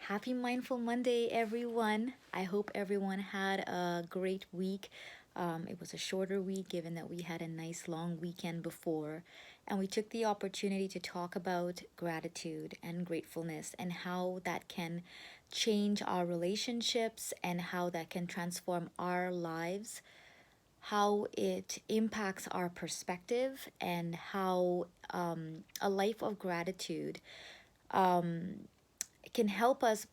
Happy Mindful Monday, everyone. I hope everyone had a great week. It was a shorter week given that we had a nice long weekend before, and we took the opportunity to talk about gratitude and gratefulness and how that can change our relationships and how that can transform our lives, how it impacts our perspective, and how a life of gratitude can help us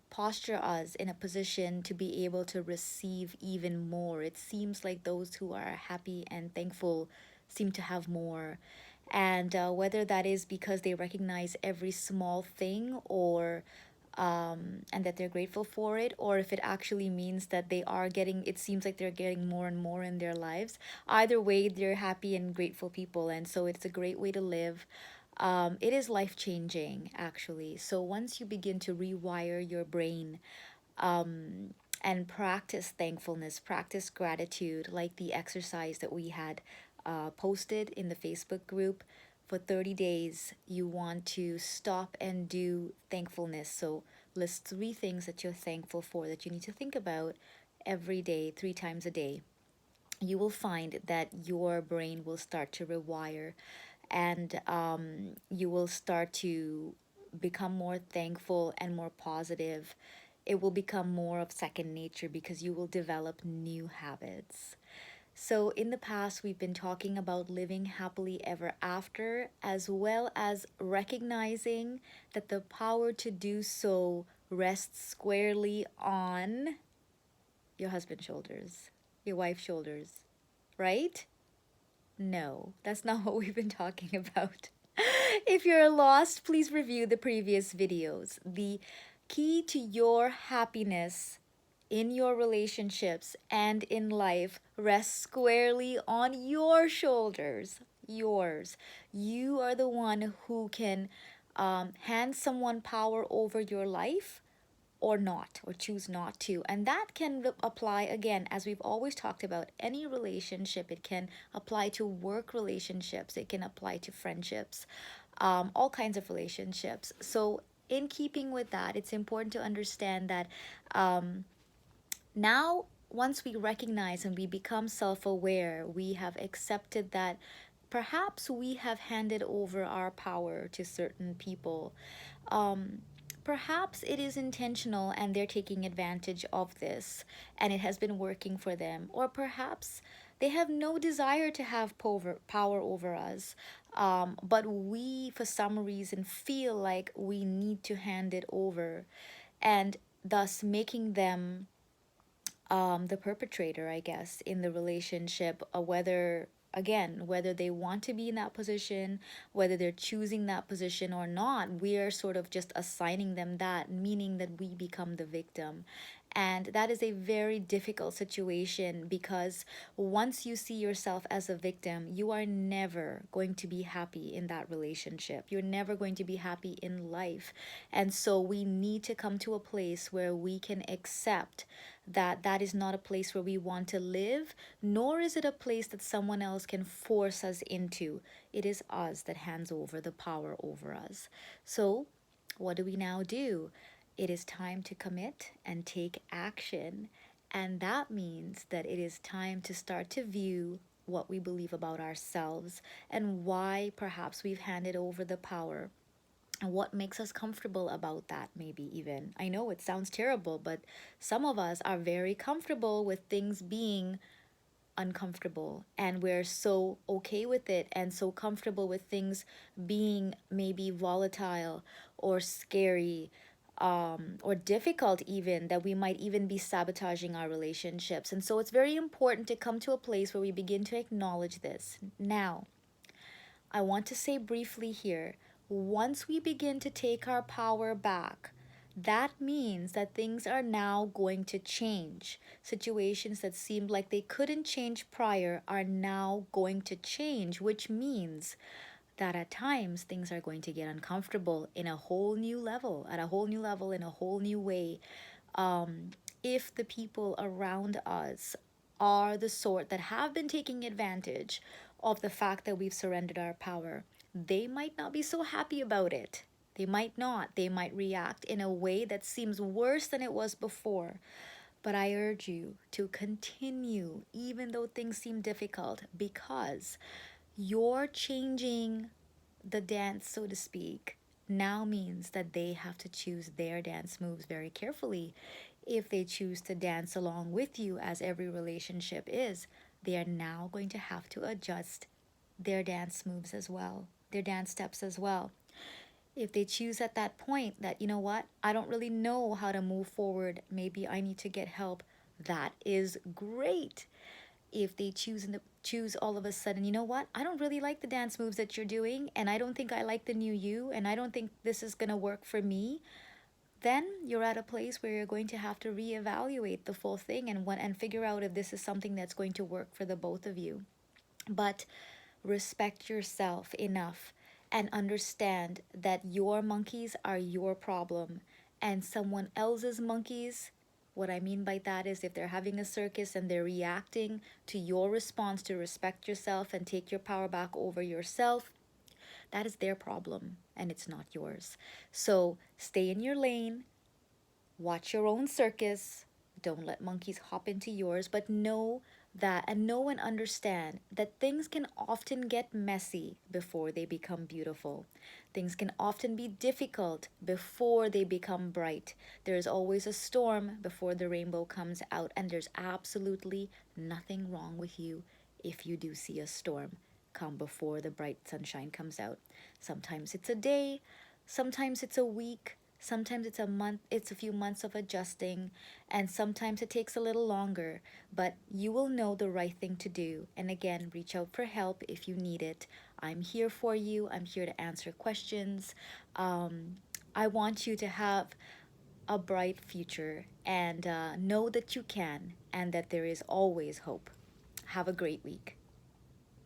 posture us in a position to be able to receive even more. It seems like those who are happy and thankful seem to have more. And whether that is because they recognize every small thing and that they're grateful for it, or if it actually means that they are getting, it seems like they're getting more and more in their lives. Either way, they're happy and grateful people. And so it's a great way to live. It is life changing, actually. So once you begin to rewire your brain and practice thankfulness, practice gratitude, like the exercise that we had posted in the Facebook group for 30 days, you want to stop and do thankfulness. So list three things that you're thankful for that you need to think about every day, 3 times a day. You will find that your brain will start to rewire and you will start to become more thankful and more positive. It will become more of second nature because you will develop new habits. So, in the past, we've been talking about living happily ever after, as well as recognizing that the power to do so rests squarely on your husband's shoulders, your wife's shoulders, right? No, that's not what we've been talking about. If you're lost, please review the previous videos. The key to your happiness in your relationships and in life rests squarely on your shoulders. Yours. You are the one who can hand someone power over your life or not, or choose not to. And that can apply, again, as we've always talked about, any relationship. It can apply to work relationships, it can apply to friendships, all kinds of relationships. So, in keeping with that, it's important to understand that now, once we recognize and we become self aware, we have accepted that perhaps we have handed over our power to certain people. Um, Perhaps it is intentional and they're taking advantage of this and it has been working for them. Or perhaps they have no desire to have power over us. But we, for some reason, feel like we need to hand it over and thus making them the perpetrator, I guess, in the relationship, whether again, whether they want to be in that position, whether they're choosing that position or not, we are sort of just assigning them that, meaning that we become the victim. And that is a very difficult situation because once you see yourself as a victim, you are never going to be happy in that relationship. You're never going to be happy in life. And so we need to come to a place where we can accept that that is not a place where we want to live, nor is it a place that someone else can force us into. It is us that hands over the power over us. So, what do we now do? It is time to commit and take action. And that means that it is time to start to view what we believe about ourselves and why perhaps we've handed over the power and what makes us comfortable about that, maybe even. I know it sounds terrible, but some of us are very comfortable with things being uncomfortable, and we're so okay with it and so comfortable with things being maybe volatile or scary, or difficult, even that we might even be sabotaging our relationships. And so it's very important to come to a place where we begin to acknowledge this. Now, I want to say briefly here, once we begin to take our power back, that means that things are now going to change. Situations that seemed like they couldn't change prior are now going to change, which means that at times things are going to get uncomfortable in a whole new level, at a whole new level, in a whole new way. If the people around us are the sort that have been taking advantage of the fact that we've surrendered our power, they might not be so happy about it. They might not. They might react in a way that seems worse than it was before. But I urge you to continue, even though things seem difficult, because you're changing the dance, so to speak, now means that they have to choose their dance moves very carefully. If they choose to dance along with you, as every relationship is, they are now going to have to adjust their dance moves as well, their dance steps as well. If they choose at that point that, you know what, I don't really know how to move forward, maybe I need to get help, that is great. If they choose all of a sudden, you know what, I don't really like the dance moves that you're doing, and I don't think I like the new you, and I don't think this is going to work for me, then you're at a place where you're going to have to reevaluate the full thing and figure out if this is something that's going to work for the both of you. But respect yourself enough and understand that your monkeys are your problem, and someone else's monkeys, what I mean by that is if they're having a circus and they're reacting to your response to respect yourself and take your power back over yourself, that is their problem and it's not yours. So stay in your lane, watch your own circus. Don't let monkeys hop into yours, but know that and know and understand that things can often get messy before they become beautiful. Things can often be difficult before they become bright. There's always a storm before the rainbow comes out, and there's absolutely nothing wrong with you if you do see a storm come before the bright sunshine comes out. Sometimes it's a day, sometimes it's a week, sometimes it's a month, it's a few months of adjusting, and sometimes it takes a little longer, but you will know the right thing to do. And again, reach out for help if you need it. I'm here for you, I'm here to answer questions. I want you to have a bright future and know that you can and that there is always hope. Have a great week.